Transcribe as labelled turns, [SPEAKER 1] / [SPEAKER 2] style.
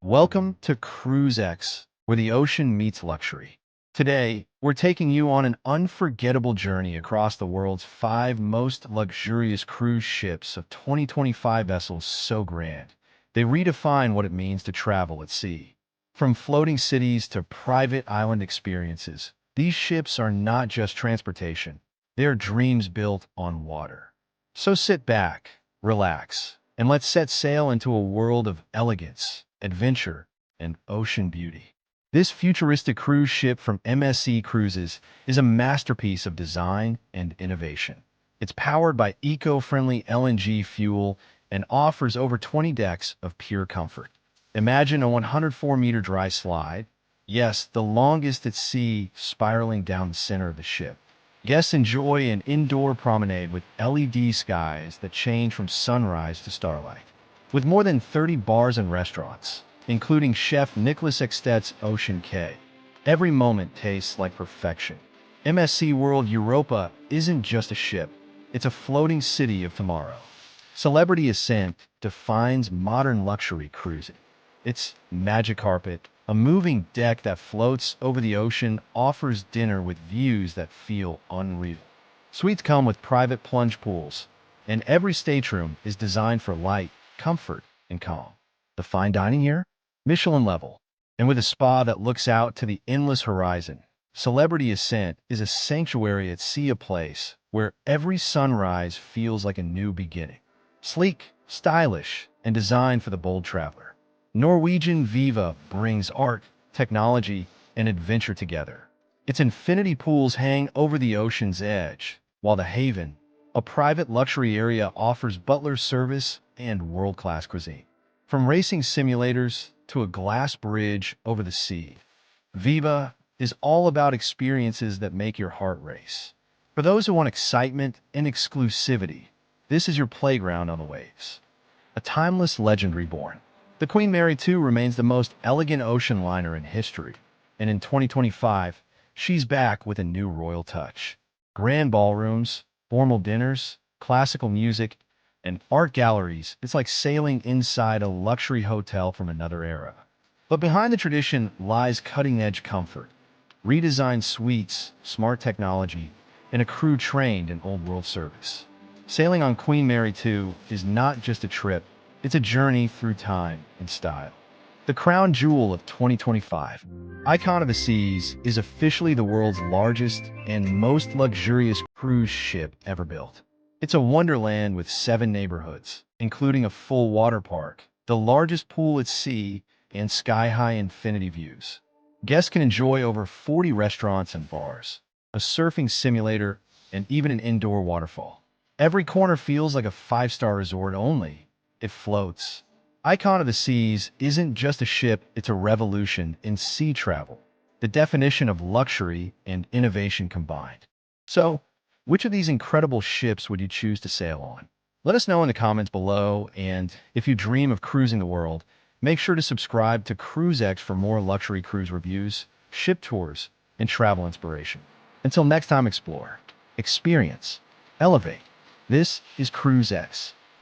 [SPEAKER 1] Welcome to CruiseX, where the ocean meets luxury. Today, we're taking you on an unforgettable journey across the world's five most luxurious cruise ships of 2025 vessels so grand. They redefine what it means to travel at sea. From floating cities to private island experiences, these ships are not just transportation. They are dreams built on water. So sit back, relax, and let's set sail into a world of elegance, adventure, and ocean beauty. This futuristic cruise ship from MSC Cruises is a masterpiece of design and innovation. It's powered by eco-friendly LNG fuel and offers over 20 decks of pure comfort. Imagine a 104-meter dry slide. Yes, the longest at sea, spiraling down the center of the ship. Guests enjoy an indoor promenade with LED skies that change from sunrise to starlight. With more than 30 bars and restaurants, including Chef Nicholas Extet's Ocean Cay, every moment tastes like perfection. MSC World Europa isn't just a ship, it's a floating city of tomorrow. Celebrity Ascent defines modern luxury cruising. Its magic carpet, a moving deck that floats over the ocean, offers dinner with views that feel unreal. Suites come with private plunge pools, and every stateroom is designed for light, comfort, and calm. The fine dining here? Michelin level. And with a spa that looks out to the endless horizon, Celebrity Ascent is a sanctuary at sea, a place where every sunrise feels like a new beginning. Sleek, stylish, and designed for the bold traveler. Norwegian Viva brings art, technology, and adventure together. Its infinity pools hang over the ocean's edge, while the Haven, a private luxury area, offers butler service and world-class cuisine. From racing simulators to a glass bridge over the sea, Viva is all about experiences that make your heart race. For those who want excitement and exclusivity, this is your playground on the waves. A timeless legend reborn. The Queen Mary 2 remains the most elegant ocean liner in history, and in 2025, she's back with a new royal touch. Grand ballrooms, formal dinners, classical music, and art galleries. It's like sailing inside a luxury hotel from another era. But behind the tradition lies cutting-edge comfort, redesigned suites, smart technology, and a crew trained in old-world service. Sailing on Queen Mary 2 is not just a trip, it's a journey through time and style. The crown jewel of 2025, Icon of the Seas, is officially the world's largest and most luxurious cruise ship ever built. It's a wonderland with 7 neighborhoods, including a full water park, the largest pool at sea, and sky-high infinity views. Guests can enjoy over 40 restaurants and bars, a surfing simulator, and even an indoor waterfall. Every corner feels like a 5-star resort, only it floats. Icon of the Seas isn't just a ship, it's a revolution in sea travel, the definition of luxury and innovation combined. So, which of these incredible ships would you choose to sail on? Let us know in the comments below, and if you dream of cruising the world, make sure to subscribe to CruiseX for more luxury cruise reviews, ship tours, and travel inspiration. Until next time, explore, experience, elevate. This is CruiseX.